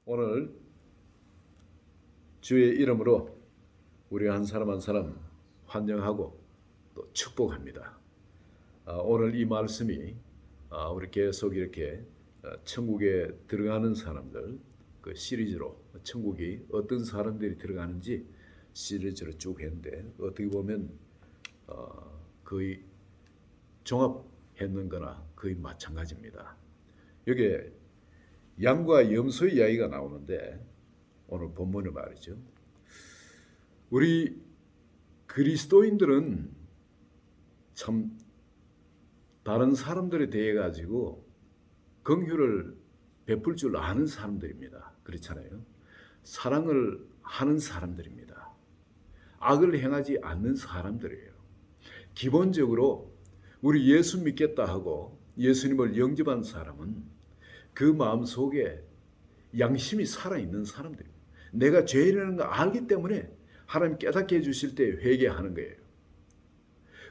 오늘 주의 이름으로 우리 한 사람 한 사람 환영하고 또 축복합니다. 오늘 이 말씀이 우리 계속 이렇게 천국에 들어가는 사람들 그 시리즈로 천국이 어떤 사람들이 들어가는지 시리즈로 쭉 했는데 어떻게 보면 거의 종합했는 거나 거의 마찬가지입니다. 여기에 양과 염소의 이야기가 나오는데 오늘 본문의 말이죠. 우리 그리스도인들은 참 다른 사람들에 대해 가지고 긍휼을 베풀 줄 아는 사람들입니다. 그렇잖아요. 사랑을 하는 사람들입니다. 악을 행하지 않는 사람들이에요. 기본적으로 우리 예수 믿겠다 하고 예수님을 영접한 사람은 그 마음속에 양심이 살아있는 사람들입니다. 내가 죄인이라는 걸 알기 때문에 하나님 깨닫게 해주실 때 회개하는 거예요.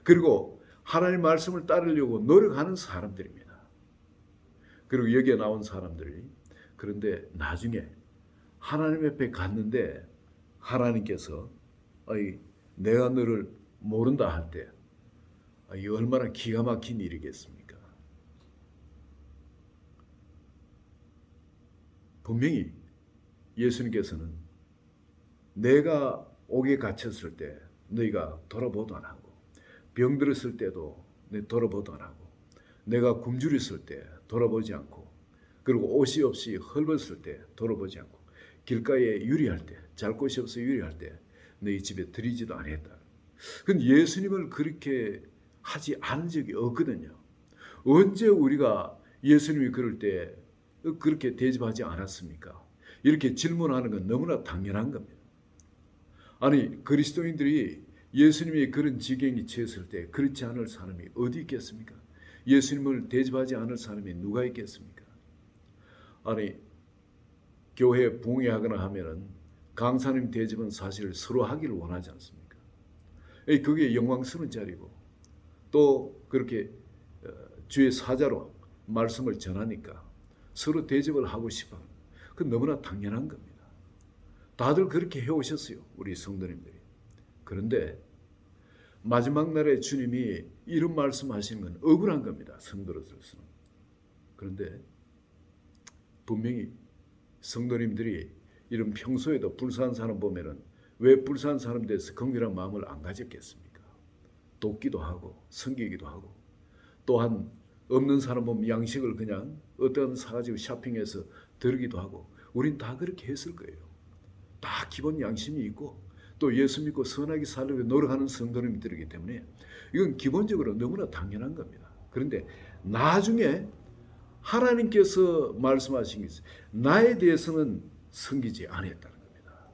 그리고 하나님 말씀을 따르려고 노력하는 사람들입니다. 그리고 여기에 나온 사람들이 그런데 나중에 하나님 옆에 갔는데 하나님께서 내가 너를 모른다 할 때 이 얼마나 기가 막힌 일이겠습니까? 분명히 예수님께서는 내가 옥에 갇혔을 때 너희가 돌아보도 안 하고 병들었을 때도 돌아보도 안 하고 내가 굶주렸을 때 돌아보지 않고 그리고 옷이 없이 헐벗을 때 돌아보지 않고 길가에 유리할 때 잘 곳이 없어 유리할 때 너희 집에 들이지도 않았다. 근데 예수님을 그렇게 하지 않은 적이 없거든요. 언제 우리가 예수님이 그럴 때 그렇게 대접하지 않았습니까? 이렇게 질문하는 건 너무나 당연한 겁니다. 아니 그리스도인들이 예수님이 그런 지경이 처했을 때 그렇지 않을 사람이 어디 있겠습니까? 예수님을 대접하지 않을 사람이 누가 있겠습니까? 아니 교회 부흥회하거나 하면은 강사님 대접은 사실 서로 하기를 원하지 않습니까? 그게 영광스러운 자리고 또 그렇게 주의 사자로 말씀을 전하니까 서로 대접을 하고 싶어. 그건 너무나 당연한 겁니다. 다들 그렇게 해오셨어요. 우리 성도님들이. 그런데 마지막 날에 주님이 이런 말씀하시는 건 억울한 겁니다. 성도로서는. 그런데 분명히 성도님들이 이런 평소에도 불쌍한 사람 보면은 왜 불쌍한 사람 대해서 긍휼한 마음을 안 가졌겠습니까? 돕기도 하고 섬기기도 하고 또한 없는 사람 보면 양식을 그냥 어떤 사가지고 쇼핑해서 드리기도 하고 우린 다 그렇게 했을 거예요. 다 기본 양심이 있고 또 예수 믿고 선하게 살려고 노력하는 성도님들이기 때문에 이건 기본적으로 너무나 당연한 겁니다. 그런데 나중에 하나님께서 말씀하신 게 있어요. 나에 대해서는 섬기지 않았다는 겁니다.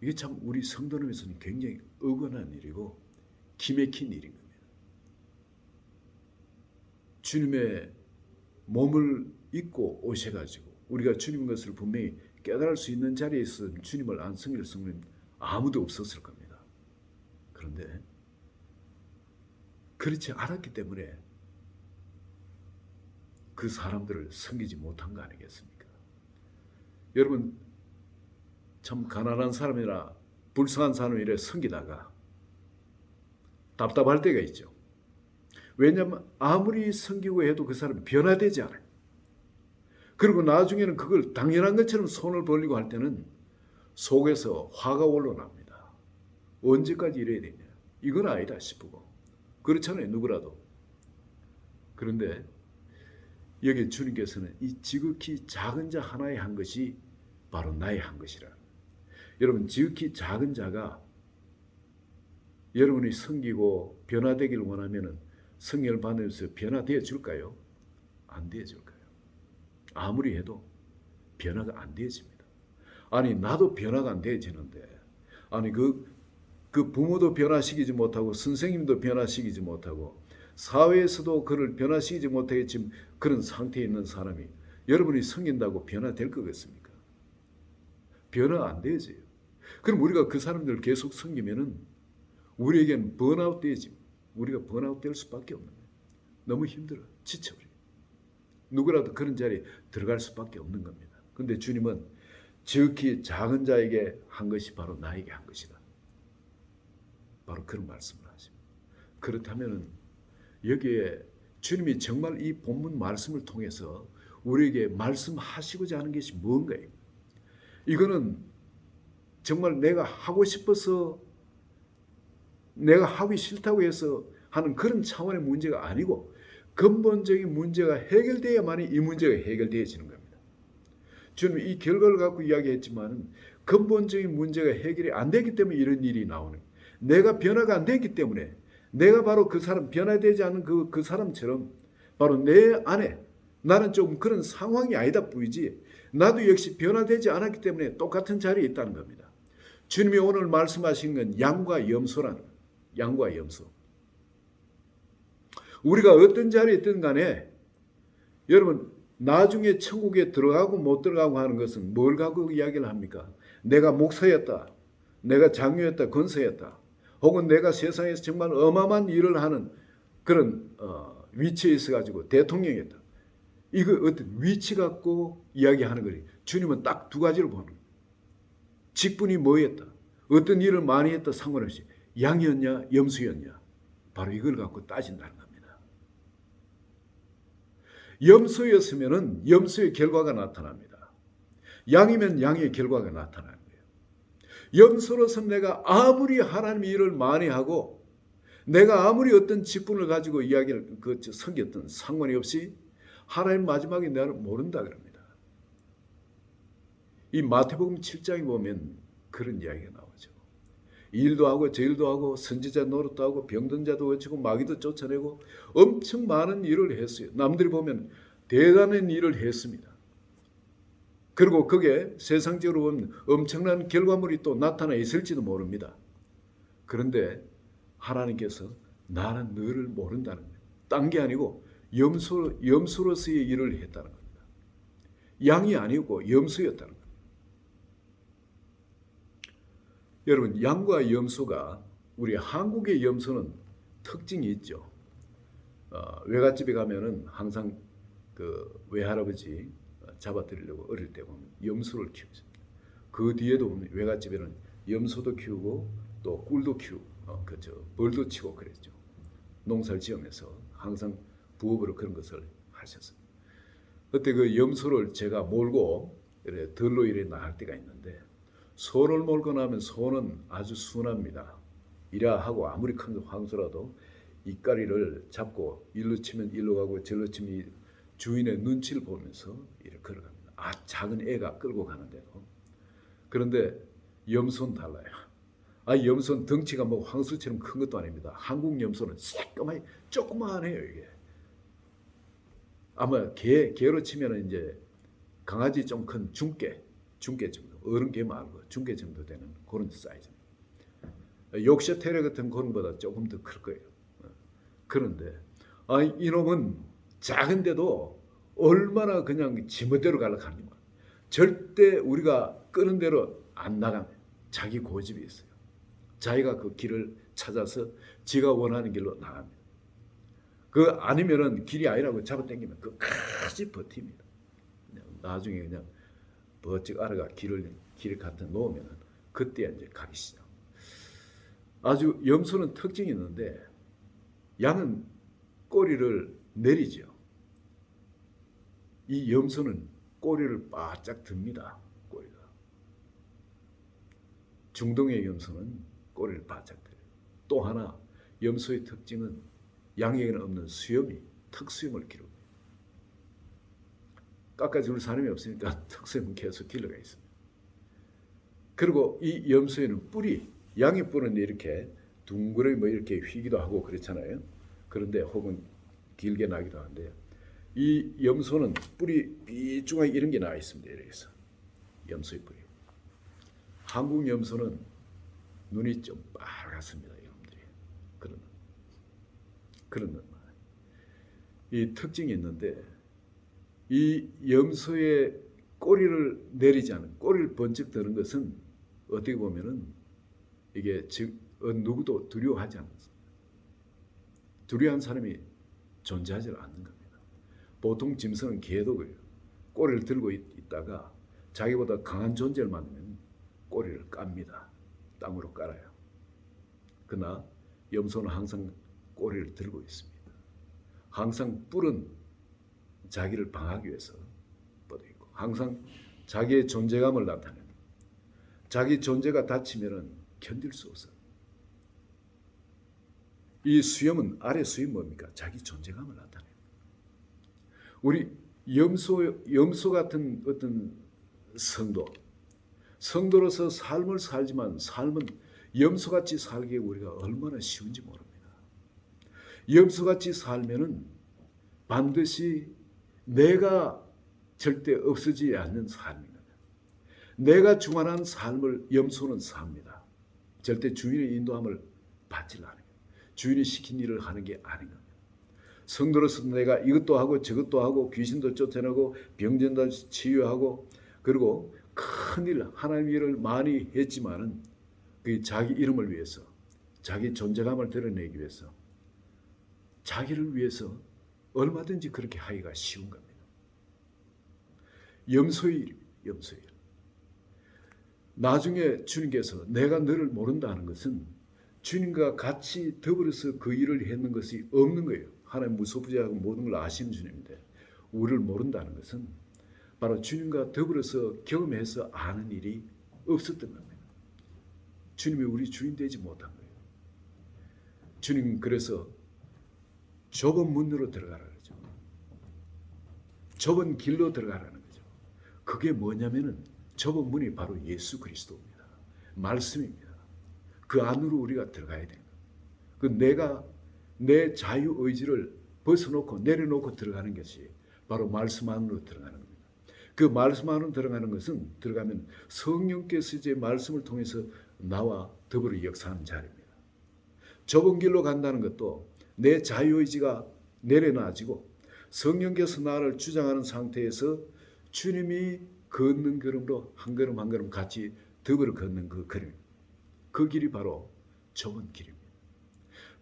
이게 참 우리 성도님에서는 굉장히 억울한 일이고 기맥힌 일인 겁니다. 주님의 몸을 입고 오셔가지고 우리가 주님 것을 분명히 깨달을 수 있는 자리에 있어 주님을 안 섬길 성도님 아무도 없었을 겁니다. 그런데 그렇지 않았기 때문에 그 사람들을 섬기지 못한 거 아니겠습니까? 여러분 참 가난한 사람이나 불쌍한 사람이라 섬기다가 답답할 때가 있죠. 왜냐하면 아무리 섬기고 해도 그 사람이 변화되지 않아요. 그리고 나중에는 그걸 당연한 것처럼 손을 벌리고 할 때는 속에서 화가 올라옵니다. 언제까지 이래야 되냐. 이건 아니다 싶고. 그렇잖아요. 누구라도. 그런데 여기 주님께서는 이 지극히 작은 자 하나에 한 것이 바로 나의 한 것이라. 여러분 지극히 작은 자가 여러분이 섬기고 변화되기를 원하면 성령을 받으면서 변화되어 줄까요? 안 되어 줄까요? 아무리 해도 변화가 안 되어집니다. 아니 나도 변화가 안 되어지는데 아니 그 부모도 변화시키지 못하고 선생님도 변화시키지 못하고 사회에서도 그를 변화시키지 못하게 지금 그런 상태에 있는 사람이 여러분이 섬긴다고 변화될 거겠습니까? 변화가 안 되어져요. 그럼 우리가 그 사람들을 계속 섬기면은 우리에겐 번아웃 되지. 우리가 번아웃 될 수밖에 없는 거예요. 너무 힘들어. 지쳐버려요. 누구라도 그런 자리에 들어갈 수밖에 없는 겁니다. 근데 주님은 지극히 작은 자에게 한 것이 바로 나에게 한 것이다. 바로 그런 말씀을 하십니다. 그렇다면 여기에 주님이 정말 이 본문 말씀을 통해서 우리에게 말씀하시고자 하는 것이 뭔가요? 이거는 정말 내가 하고 싶어서 내가 하기 싫다고 해서 하는 그런 차원의 문제가 아니고 근본적인 문제가 해결돼야만이 이 문제가 해결되어지는 겁니다. 주님이 이 결과를 갖고 이야기했지만 근본적인 문제가 해결이 안 되기 때문에 이런 일이 나오는 거예요. 내가 변화가 안 되기 때문에 내가 바로 그 사람 변화되지 않은 그 사람처럼 바로 내 안에 나는 조금 그런 상황이 아니다 뿐이지 나도 역시 변화되지 않았기 때문에 똑같은 자리에 있다는 겁니다. 주님이 오늘 말씀하신 건 양과 염소라는 거예요. 양과 염소. 우리가 어떤 자리에 있든 간에 여러분 나중에 천국에 들어가고 못 들어가고 하는 것은 뭘 갖고 이야기를 합니까? 내가 목사였다. 내가 장로였다. 권사였다. 혹은 내가 세상에서 정말 어마어마한 일을 하는 그런 위치에 있어가지고 대통령이었다. 이거 어떤 위치 갖고 이야기하는 거예요. 주님은 딱 두 가지로 보는 거예요. 직분이 뭐였다. 어떤 일을 많이 했다 상관없이 양이었냐 염소였냐. 바로 이걸 갖고 따진다는 겁니다. 염소였으면 염소의 결과가 나타납니다. 양이면 양의 결과가 나타나는 거예요. 염소로서 내가 아무리 하나님의 일을 많이 하고 내가 아무리 어떤 직분을 가지고 이야기를 섬겼던 상관이 없이 하나님 마지막에 나를 모른다 그럽니다. 이 마태복음 7장에 보면 그런 이야기가 나오죠. 이 일도 하고 저 일도 하고 선지자 노릇도 하고 병든 자도 고치고 마귀도 쫓아내고 엄청 많은 일을 했어요. 남들이 보면 대단한 일을 했습니다. 그리고 그게 세상적으로 보면 엄청난 결과물이 또 나타나 있을지도 모릅니다. 그런데 하나님께서 나는 너를 모른다는 거예요. 딴 게 아니고 염소로서의 일을 했다는 겁니다. 양이 아니고 염소였다는 겁니다. 여러분 양과 염소가 우리 한국의 염소는 특징이 있죠. 외갓집에 가면은 항상 그 외할아버지 잡아드리려고 어릴 때 보면 염소를 키우십니다. 그 뒤에도 보면 외갓집에는 염소도 키우고 또 꿀도 키우고 벌도 치고 그랬죠. 농사를 지으면서 항상 부업으로 그런 것을 하셨습니다. 그때 그 염소를 제가 몰고 들로 이래 나갈 때가 있는데 소를 몰고 나면 소는 아주 순합니다. 이라 하고 아무리 큰 황소라도 이까리를 잡고 일로 치면 일로 가고 절로 치면 주인의 눈치를 보면서 이렇게 걸어갑니다. 작은 애가 끌고 가는데도. 그런데 염소는 달라요. 염소는 덩치가 뭐 황소처럼 큰 것도 아닙니다. 한국 염소는 새까맣게 조그만해요 이게. 아마 개로 치면 이제 강아지 좀 큰 중개 정도, 어른 개 말고 중개 정도 되는 그런 사이즈입니다. 욕셔 테리어 같은 그런 것보다 조금 더 클 거예요. 그런데 이놈은 작은데도 얼마나 그냥 지멋대로 가려고 합니까? 절대 우리가 끄는 대로 안 나갑니다. 자기 고집이 있어요. 자기가 그 길을 찾아서 지가 원하는 길로 나갑니다. 그 아니면은 길이 아니라고 잡아당기면 끝까지 버팁니다. 나중에 그냥 버쩍 알아가 길을 갖다 놓으면 그때 이제 가기 시작. 아주 염소는 특징이 있는데 양은 꼬리를 내리죠. 이 염소는 꼬리를 바짝 듭니다. 꼬리가. 중동의 염소는 꼬리를 바짝 들어요. 또 하나 염소의 특징은 양에게는 없는 수염이 턱수염을 기릅니다. 깎아줄 사람이 없으니까 턱수염은 계속 길러가 있습니다. 그리고 이 염소에는 양의 뿔은 이렇게 둥그러니 뭐 이렇게 휘기도 하고 그렇잖아요. 그런데 혹은 길게 나기도 하는데 이 염소는 뿔이 삐죽하게 이런 게 나와 있습니다. 이렇게 해서 염소의 뿔이. 한국 염소는 눈이 좀 빨갛습니다. 여러분들이 그런 이 특징이 있는데 이 염소의 꼬리를 내리지 않은 꼬리를 번쩍 드는 것은 어떻게 보면은 이게 즉 누구도 두려워하지 않습니다. 두려워한 사람이 존재하지 않는 겁니다. 보통 짐승은 개도 그래요. 꼬리를 들고 있다가 자기보다 강한 존재를 만나면 꼬리를 깝니다. 땅으로 깔아요. 그러나 염소는 항상 꼬리를 들고 있습니다. 항상 뿔은 자기를 방하기 위해서 뻗어 있고 항상 자기의 존재감을 나타내는, 자기 존재가 닫히면 견딜 수 없어요. 이 수염은, 아래 수염이 뭡니까? 자기 존재감을 나타내요. 우리 염소 같은 어떤 성도로서 삶을 살지만 삶은 염소같이 살기에 우리가 얼마나 쉬운지 모릅니다. 염소같이 살면은 반드시 내가 절대 없어지지 않는 삶입니다. 내가 주관하는 삶을 염소는 삽니다. 절대 주인의 인도함을 받지 않아요. 주인이 시킨 일을 하는 게 아닌 겁니다. 성도로서 내가 이것도 하고 저것도 하고 귀신도 쫓아내고 병전도 치유하고 그리고 큰일 하나님 일을 많이 했지만은 그 자기 이름을 위해서 자기 존재감을 드러내기 위해서 자기를 위해서 얼마든지 그렇게 하기가 쉬운 겁니다. 염소의 일, 염소의 일. 나중에 주님께서 내가 너를 모른다는 것은 주님과 같이 더불어서 그 일을 했는 것이 없는 거예요. 하나님 무소부지하고 모든 걸 아시는 주님인데 우리를 모른다는 것은 바로 주님과 더불어서 경험해서 아는 일이 없었던 겁니다. 주님이 우리 주인 되지 못한 거예요. 주님 그래서 좁은 문으로 들어가라 그러죠. 좁은 길로 들어가라는 거죠. 그게 뭐냐면은 좁은 문이 바로 예수 그리스도입니다. 말씀입니다. 그 안으로 우리가 들어가야 돼요. 그 내가 내 자유 의지를 벗어놓고 내려놓고 들어가는 것이 바로 말씀 안으로 들어가는 겁니다. 그 말씀 안으로 들어가는 것은 들어가면 성령께서 이제 말씀을 통해서 나와 더불어 역사하는 자리입니다. 좁은 길로 간다는 것도 내 자유의지가 내려놔지고 성령께서 나를 주장하는 상태에서 주님이 걷는 걸음으로 한 걸음 한 걸음 같이 더불어 걷는 그 걸음, 그 길이 바로 좁은 길입니다.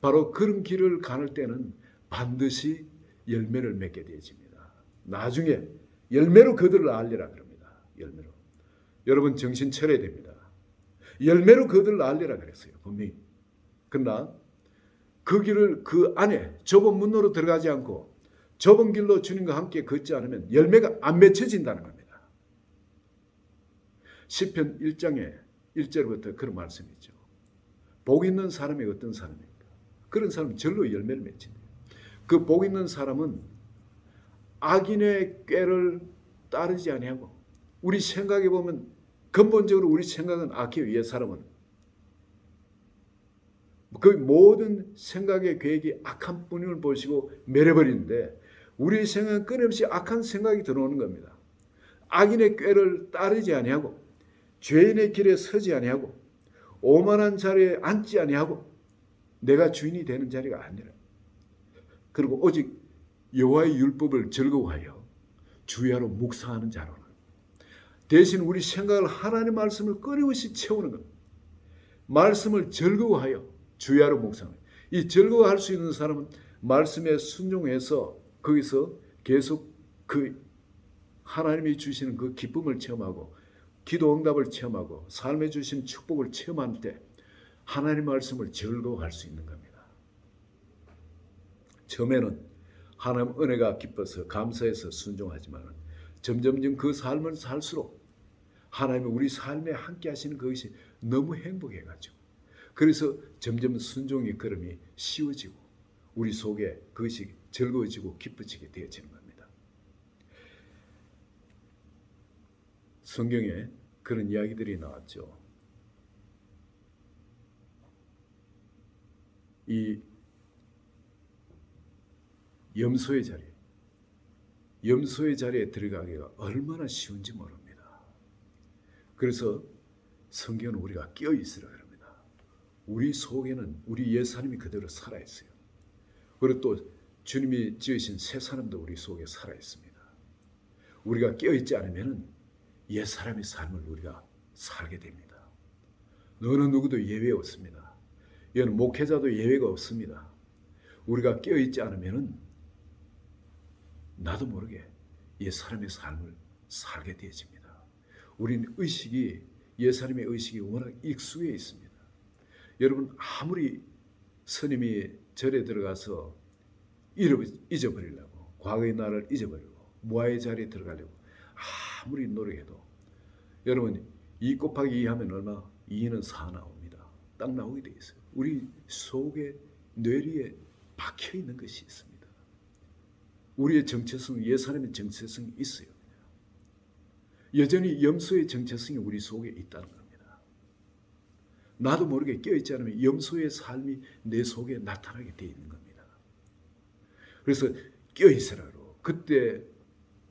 바로 그런 길을 가는 때는 반드시 열매를 맺게 되어집니다. 나중에 열매로 그들을 알리라 그럽니다. 열매로. 여러분 정신 차려야 됩니다. 열매로 그들을 알리라 그랬어요. 분명히. 그러나 그 길을 그 안에 좁은 문으로 들어가지 않고 좁은 길로 주님과 함께 걷지 않으면 열매가 안 맺혀진다는 겁니다. 시편 1장에 1절부터 그런 말씀이 있죠. 복 있는 사람이 어떤 사람입니까? 그런 사람은 절로 열매를 맺힌대요. 그 복 있는 사람은 악인의 꾀를 따르지 아니하고 우리 생각해 보면 근본적으로 우리 생각은 악해요. 이 사람은 그 모든 생각의 계획이 악한 뿐임을 보시고 매려버리는데 우리 생각은 끊임없이 악한 생각이 들어오는 겁니다. 악인의 꾀를 따르지 아니하고 죄인의 길에 서지 아니하고 오만한 자리에 앉지 아니하고 내가 주인이 되는 자리가 아니라 그리고 오직 여호와의 율법을 즐거워하여 주야로 묵상하는 자로는 대신 우리 생각을 하나님의 말씀을 끊임없이 채우는 겁니다. 말씀을 즐거워하여 주야로 묵상해요. 이 즐거워할 수 있는 사람은 말씀에 순종해서 거기서 계속 그 하나님이 주시는 그 기쁨을 체험하고 기도 응답을 체험하고 삶에 주신 축복을 체험할 때 하나님의 말씀을 즐거워할 수 있는 겁니다. 처음에는 하나님 은혜가 기뻐서 감사해서 순종하지만 점점점 그 삶을 살수록 하나님이 우리 삶에 함께 하시는 그것이 너무 행복해가지고 그래서 점점 순종의 걸음이 쉬워지고 우리 속에 그것이 즐거워지고 기뻐지게 되어지는 겁니다. 성경에 그런 이야기들이 나왔죠. 이 염소의 자리에 들어가기가 얼마나 쉬운지 모릅니다. 그래서 성경은 우리가 깨어 있으라 그럽니다. 우리 속에는 우리 옛 사람이 그대로 살아 있어요. 그리고 또 주님이 지으신 새 사람도 우리 속에 살아 있습니다. 우리가 깨어 있지 않으면 옛 사람의 삶을 우리가 살게 됩니다. 어느 누구도 예외 없습니다. 이건 목회자도 예외가 없습니다. 우리가 깨어 있지 않으면 나도 모르게 옛 사람의 삶을 살게 되어집니다. 우린 의식이 옛 사람의 의식이 워낙 익숙해 있습니다. 여러분 아무리 스님이 절에 들어가서 잊어버리려고 과거의 나를 잊어버리고 무아의 자리에 들어가려고 아무리 노력해도 여러분 2 곱하기 2 하면 얼마? 2는 4 나옵니다. 딱 나오게 돼 있어요. 우리 속에 뇌리에 박혀 있는 것이 있습니다. 우리의 정체성, 옛 사람의 정체성이 있어요. 여전히 염소의 정체성이 우리 속에 있다는 겁니다. 나도 모르게 껴있지 않으면 염소의 삶이 내 속에 나타나게 되어 있는 겁니다. 그래서 껴있으라고 그때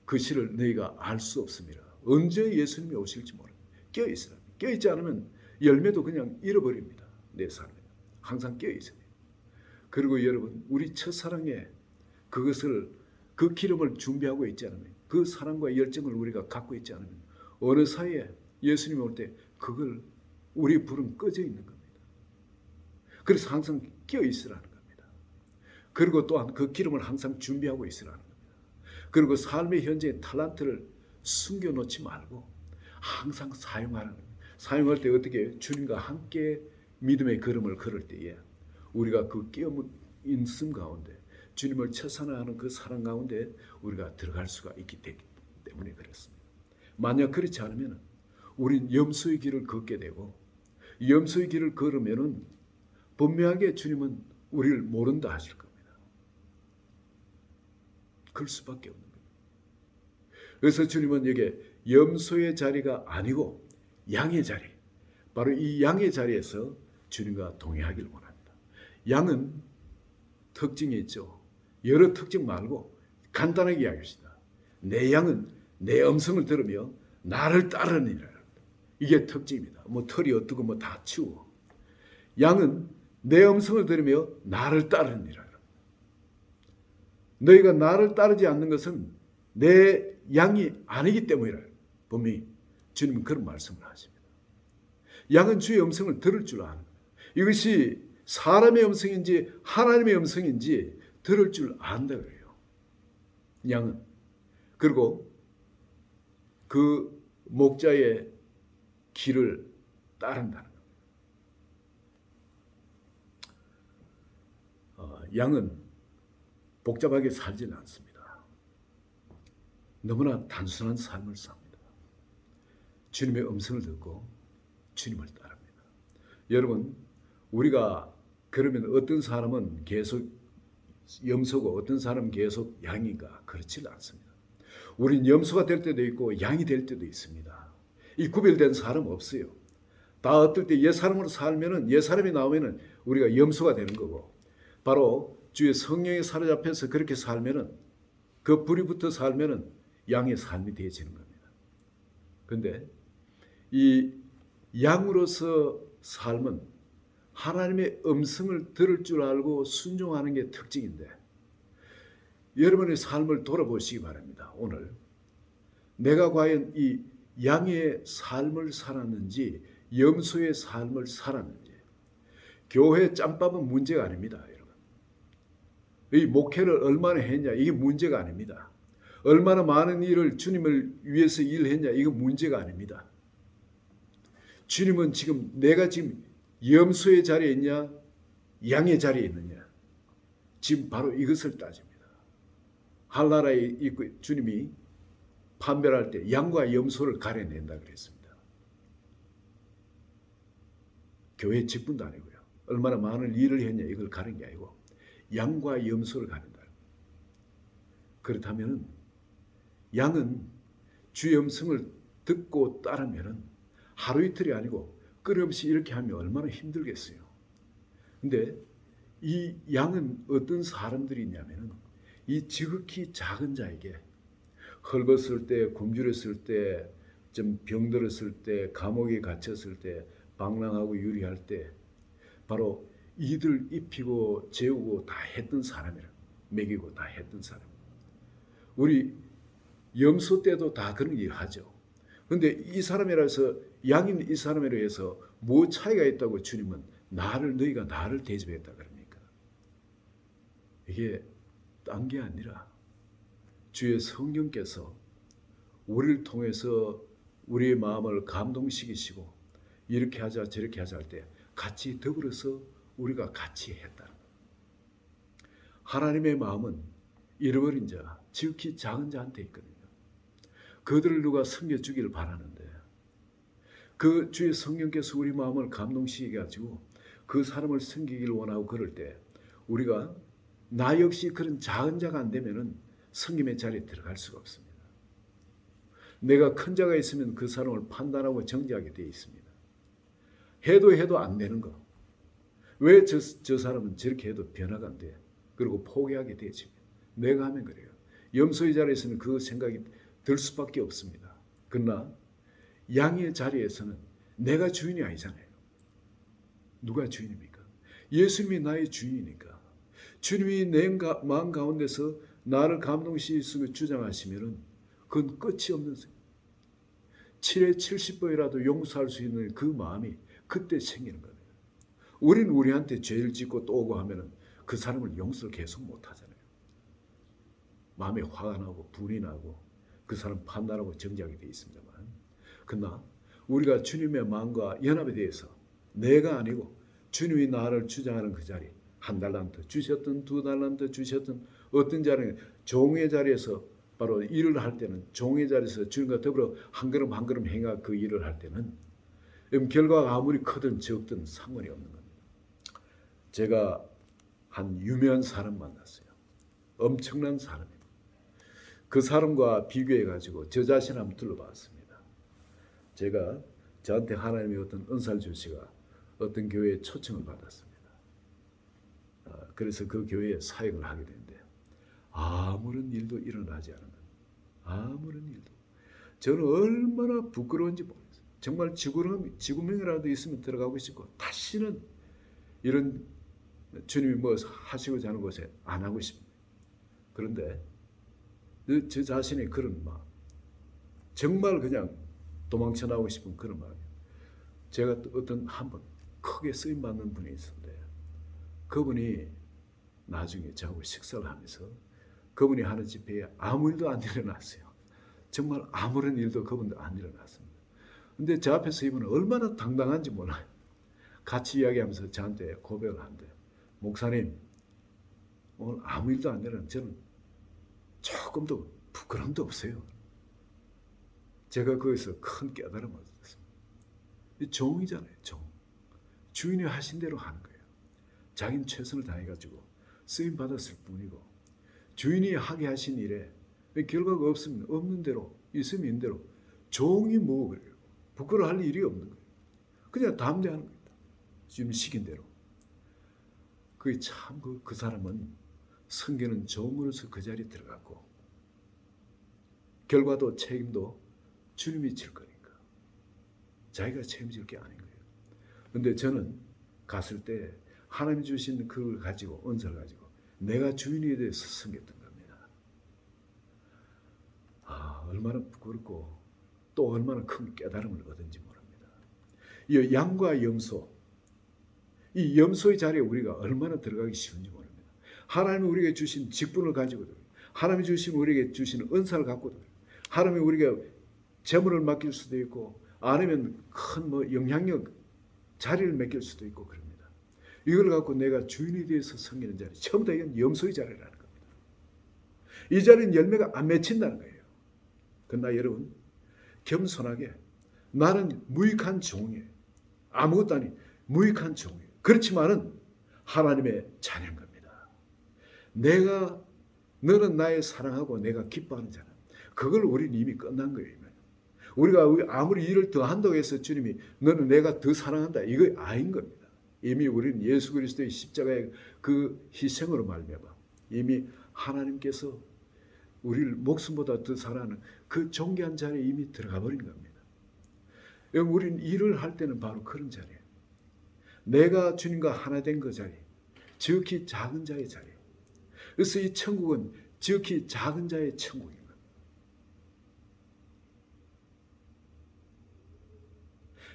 그 시를 너희가 알 수 없습니다. 언제 예수님이 오실지 모릅니다. 껴있으라. 껴있지 않으면 열매도 그냥 잃어버립니다. 내 삶에. 항상 껴있어요. 그리고 여러분 우리 첫사랑에 그것을 그 기름을 준비하고 있지 않으면 그 사랑과 열정을 우리가 갖고 있지 않으면 어느 사이에 예수님이 올 때 그걸 우리 불은 꺼져 있는 겁니다. 그래서 항상 껴있으라는 겁니다. 그리고 또한 그 기름을 항상 준비하고 있으라는 겁니다. 그리고 삶의 현재의 탤런트를 숨겨놓지 말고 항상 사용하라는 겁니다. 사용할 때 어떻게 주님과 함께 믿음의 걸음을 걸을 때에 우리가 그 깨어있는 숨 가운데 주님을 첫사랑하는 그 사랑 가운데 우리가 들어갈 수가 있기 때문에 그렇습니다. 만약 그렇지 않으면 우린 염소의 길을 걷게 되고 염소의 길을 걸으면은 분명하게 주님은 우리를 모른다 하실 겁니다. 그럴 수밖에 없는 겁니다. 그래서 주님은 여기 염소의 자리가 아니고 양의 자리, 바로 이 양의 자리에서 주님과 동행하기를 원합니다. 양은 특징이 있죠. 여러 특징 말고 간단하게 이야기합시다. 내 양은 내 음성을 들으며 나를 따르느니라. 이게 특징입니다. 뭐 털이 어떻고 뭐 다 치우고. 양은 내 음성을 들으며 나를 따르느니라. 너희가 나를 따르지 않는 것은 내 양이 아니기 때문이라. 분명히 주님은 그런 말씀을 하십니다. 양은 주의 음성을 들을 줄 아는 거예요. 이것이 사람의 음성인지 하나님의 음성인지 들을 줄 안다 그래요. 양은. 그리고 그 목자의 길을 따른다는 겁니다. 양은 복잡하게 살지는 않습니다. 너무나 단순한 삶을 삽니다. 주님의 음성을 듣고 주님을 따릅니다. 여러분 우리가 그러면 어떤 사람은 계속 염소고 어떤 사람은 계속 양인가? 그렇지 않습니다. 우린 염소가 될 때도 있고 양이 될 때도 있습니다. 이 구별된 사람 없어요. 다 어떨 때 옛 사람으로 살면은 옛 사람이 나오면은 우리가 염소가 되는 거고 바로 주의 성령에 사로잡혀서 그렇게 살면은 그 불이 붙어 살면은 양의 삶이 되어지는 겁니다. 그런데 이 양으로서 삶은 하나님의 음성을 들을 줄 알고 순종하는 게 특징인데 여러분의 삶을 돌아보시기 바랍니다. 오늘 내가 과연 이 양의 삶을 살았는지 염소의 삶을 살았는지. 교회 짬밥은 문제가 아닙니다. 여러분. 이 목회를 얼마나 했냐 이게 문제가 아닙니다. 얼마나 많은 일을 주님을 위해서 일했냐 이거 문제가 아닙니다. 주님은 지금 내가 지금 염소의 자리에 있냐 양의 자리에 있느냐 지금 바로 이것을 따집니다. 한나라에 있고 주님이 판별할 때 양과 염소를 가려낸다 그랬습니다. 교회 직분도 아니고요. 얼마나 많은 일을 했냐 이걸 가린 게 아니고 양과 염소를 가린다. 그렇다면 양은 주의 음성을 듣고 따르면 하루 이틀이 아니고 끊임없이 이렇게 하면 얼마나 힘들겠어요. 근데 이 양은 어떤 사람들이 있냐면 이 지극히 작은 자에게 헐벗을 때, 굶주렸을 때, 좀 병들었을 때, 감옥에 갇혔을 때, 방랑하고 유리할 때 바로 이들 입히고 재우고 다 했던 사람이라. 먹이고 다 했던 사람. 우리 염소 때도 다 그런 일 하죠. 그런데 이 사람이라서 양인 이 사람이라 해서 뭐 차이가 있다고 주님은 너희가 나를 대접했다 그럽니까? 이게 딴 게 아니라 주의 성령께서 우리를 통해서 우리의 마음을 감동시키시고 이렇게 하자 저렇게 하자 할 때 같이 더불어서 우리가 같이 했다는 거예요. 하나님의 마음은 잃어버린 자, 지극히 작은 자한테 있거든요. 그들을 누가 섬겨주기를 바라는데 그 주의 성령께서 우리 마음을 감동시키게 가지고 그 사람을 섬기기를 원하고 그럴 때 우리가 나 역시 그런 작은 자가 안 되면은 섬김의 자리에 들어갈 수가 없습니다. 내가 큰 자가 있으면 그 사람을 판단하고 정죄하게 되어 있습니다. 해도 안 되는 거. 왜 저 사람은 저렇게 해도 변화가 안 돼? 그리고 포기하게 되지. 내가 하면 그래요. 염소의 자리에서는 그 생각이 들 수밖에 없습니다. 그러나 양의 자리에서는 내가 주인이 아니잖아요. 누가 주인입니까? 예수님이 나의 주인이니까. 주님이 내 마음 가운데서 나를 감동시키시고 주장하시면은 그건 끝이 없는 7에 70번이라도 용서할 수 있는 그 마음이 그때 생기는 거예요. 우린 우리한테 죄를 짓고 또 오고 하면은 그 사람을 용서를 계속 못 하잖아요. 마음에 화가 나고 분이 나고 그 사람 판단하고 정죄하게 되어 있습니다만, 그러나 우리가 주님의 마음과 연합에 대해서 내가 아니고 주님이 나를 주장하는 그 자리, 1달란트 주셨든 2달란트 주셨든 어떤 자리에 종의 자리에서 바로 일을 할 때는 종의 자리에서 주님과 더불어 한 걸음 한 걸음 행하 그 일을 할 때는 결과가 아무리 크든 적든 상관이 없는 겁니다. 제가 한 유명한 사람 만났어요. 엄청난 사람입니다. 그 사람과 비교해 가지고 저 자신을 한번 둘러봤습니다. 제가 저한테 하나님의 어떤 은사를 주시가 어떤 교회에 초청을 받았습니다. 그래서 그 교회에 사역을 하게 되는데 아무런 일도 일어나지 않은 겁니다. 아무런 일도. 저는 얼마나 부끄러운지 모르겠어요. 정말 지구명이라도 있으면 들어가고 싶고 다시는 이런 주님이 뭐 하시고자 하는 곳에 안 하고 싶습니다. 그런데 저 자신의 그런 마음, 정말 그냥 도망쳐 나오고 싶은 그런 마음이에요. 제가 어떤 한 번 크게 쓰임 받는 분이 있었는데 그분이 나중에 저하고 식사를 하면서 그분이 하는 집회에 아무 일도 안 일어났어요. 정말 아무런 일도 그분도 안 일어났습니다. 근데 저 앞에서 이분은 얼마나 당당한지 몰라요. 같이 이야기하면서 저한테 고백을 한대요. 목사님, 오늘 아무 일도 안 일어났는데 저는 조금도 부끄럼도 없어요. 제가 거기서 큰 깨달음을 얻었습니다. 종이잖아요, 종. 주인이 하신 대로 하는 거예요. 자기는 최선을 다해가지고 쓰임 받았을 뿐이고 주인이 하게 하신 일에 결과가 없으면 없는 대로 있으면 있는 대로 종이 뭐 그래요. 부끄러워할 일이 없는 거예요. 그냥 담대하는 겁니다. 주님 시킨 대로. 그게 참 그 사람은 성경은 종으로서 그 자리에 들어갔고 결과도 책임도 주님이 질 거니까 자기가 책임질 게 아닌 거예요. 그런데 저는 갔을 때 하나님이 주신 그걸 가지고 은사를 가지고 내가 주인에 대해서 섬겼던 겁니다. 얼마나 부끄럽고 또 얼마나 큰 깨달음을 얻은지 모릅니다. 이 양과 염소, 이 염소의 자리에 우리가 얼마나 들어가기 쉬운지 모릅니다. 하나님이 우리에게 주신 직분을 가지고도 하나님이 주신 우리에게 주신 은사를 갖고도 하나님이 우리가 재물을 맡길 수도 있고 아니면 큰 영향력 자리를 맡길 수도 있고 그럽니다. 이걸 갖고 내가 주인에 대해서 섬기는 자리, 처음부터 이건 염소의 자리라는 겁니다. 이 자리는 열매가 안 맺힌다는 거예요. 그러나 여러분 겸손하게 나는 무익한 종이에요. 아무것도 아닌 무익한 종이에요. 그렇지만은 하나님의 자녀인 겁니다. 너는 나의 사랑하고 내가 기뻐하는 자는 그걸 우리는 이미 끝난 거예요. 우리가 아무리 일을 더 한다고 해서 주님이 너는 내가 더 사랑한다 이거 아닌 겁니다. 이미 우리는 예수 그리스도의 십자가의 그 희생으로 말미암아 이미 하나님께서 우리를 목숨보다 더 사랑하는 그 존귀한 자리에 이미 들어가 버린 겁니다. 우리는 일을 할 때는 바로 그런 자리예요. 내가 주님과 하나 된 그 자리, 지극히 작은 자의 자리. 그래서 이 천국은 지극히 작은 자의 천국입니다.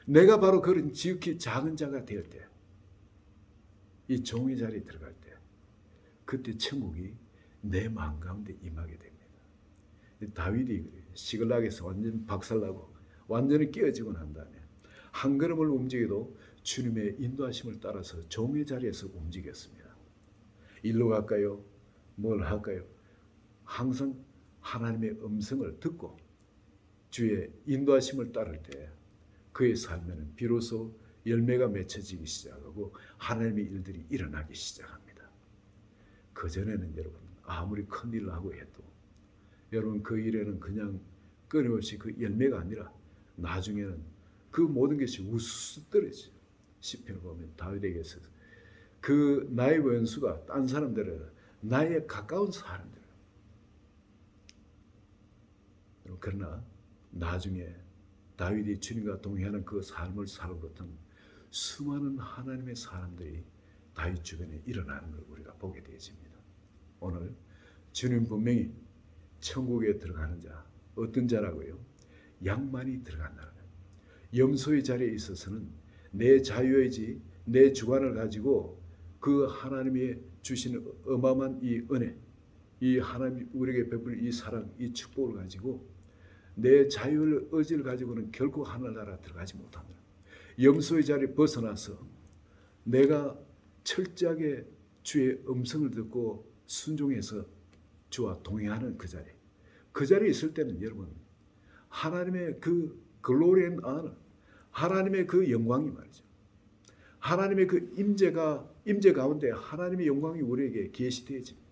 내가 바로 그런 지극히 작은 자가 될 때, 이 종의 자리에 들어갈 때, 그때 천국이 내 마음 가운데 임하게 됩니다. 다윗이 시글락에서 완전 박살나고 완전히 깨어지고 난 다음에 한 걸음을 움직여도 주님의 인도하심을 따라서 종의 자리에서 움직였습니다. 일로 갈까요? 뭘 할까요? 항상 하나님의 음성을 듣고 주의 인도하심을 따를 때 그의 삶에는 비로소 열매가 맺혀지기 시작하고 하나님의 일들이 일어나기 시작합니다. 그전에는 여러분 아무리 큰 일을 하고 해도 여러분 그 일에는 그냥 끊임없이 그 열매가 아니라 나중에는 그 모든 것이 우수수 떨어져요. 시편을 보면 다윗에게서 그 나의 원수가 딴 사람들은 나의 가까운 사람들. 그러나 나중에 다윗이 주님과 동행하는 그 삶을 살고던 수많은 하나님의 사람들이 다윗 주변에 일어나는 걸 우리가 보게 되어집니다. 오늘 주님 분명히 천국에 들어가는 자, 어떤 자라고요? 양만이 들어간다는 거예요. 염소의 자리에 있어서는 내 자유의지, 내 주관을 가지고 그 하나님이 주시는 어마어마한 이 은혜, 이 하나님 우리에게 베풀 이 사랑, 이 축복을 가지고 내 자유의 의지를 가지고는 결코 하늘나라 들어가지 못합니다. 염소의 자리에 벗어나서 내가 철저하게 주의 음성을 듣고 순종해서 주와 동행하는 그 자리에 있을 때는 여러분 하나님의 그 글로리 앤 아너, 하나님의 그 영광이 말이죠. 하나님의 그 임재 가운데 하나님의 영광이 우리에게 계시되어집니다.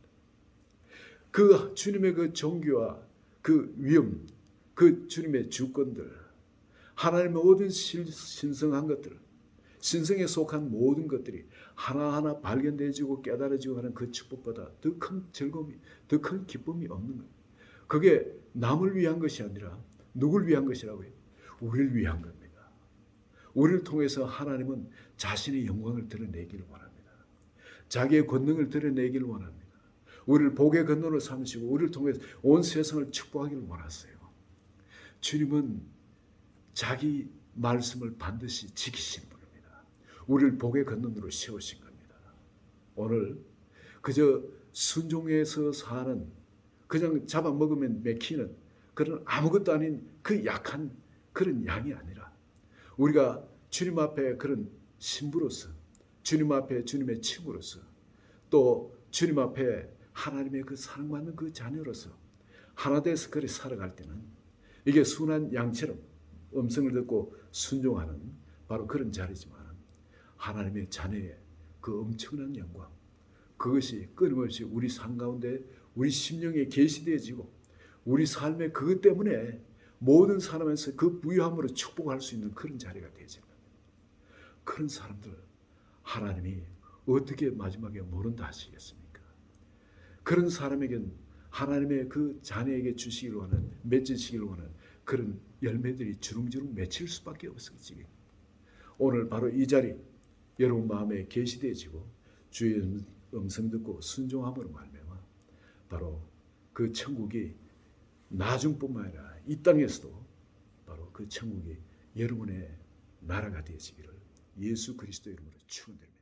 그 주님의 그 존귀와 그 위엄, 그 주님의 주권들, 하나님의 모든 신성한 것들, 신성에 속한 모든 것들이 하나하나 발견되어지고 깨달아지고 하는 그 축복보다 더 큰 즐거움이, 더 큰 기쁨이 없는 거예요. 그게 남을 위한 것이 아니라 누굴 위한 것이라고요? 우리를 위한 겁니다. 우리를 통해서 하나님은 자신의 영광을 드러내기를 원합니다. 자기의 권능을 드러내기를 원합니다. 우리를 복의 근원으로 삼으시고 우리를 통해서 온 세상을 축복하기를 원하세요. 주님은 자기 말씀을 반드시 지키시는 분입니다. 우리를 복의 근원으로 세우신 겁니다. 오늘 그저 순종해서 사는 그냥 잡아먹으면 맥히는 그런 아무것도 아닌 그 약한 그런 양이 아니라 우리가 주님 앞에 그런 신부로서 주님 앞에 주님의 친구로서 또 주님 앞에 하나님의 그 사랑받는 그 자녀로서 하나 돼서 그리 살아갈 때는 이게 순한 양처럼 음성을 듣고 순종하는 바로 그런 자리지만 하나님의 자녀의 그 엄청난 영광 그것이 끊임없이 우리 삶 가운데 우리 심령에 계시되어지고 우리 삶의 그것 때문에 모든 사람에서 그 부유함으로 축복할 수 있는 그런 자리가 되어집니다. 그런 사람들 하나님이 어떻게 마지막에 모른다 하시겠습니까? 그런 사람에겐 하나님의 그 자녀에게 주시기를 원하는 맺으시기를 원하는 그런 열매들이 주렁주렁 맺힐 수밖에 없어지게 오늘 바로 이 자리 여러분 마음에 계시되어지고 주의 음성 듣고 순종함으로 말미암아 바로 그 천국이 나중뿐만 아니라 이 땅에서도 바로 그 천국이 여러분의 나라가 되어지기를 예수 그리스도 이름으로 축원드립니다.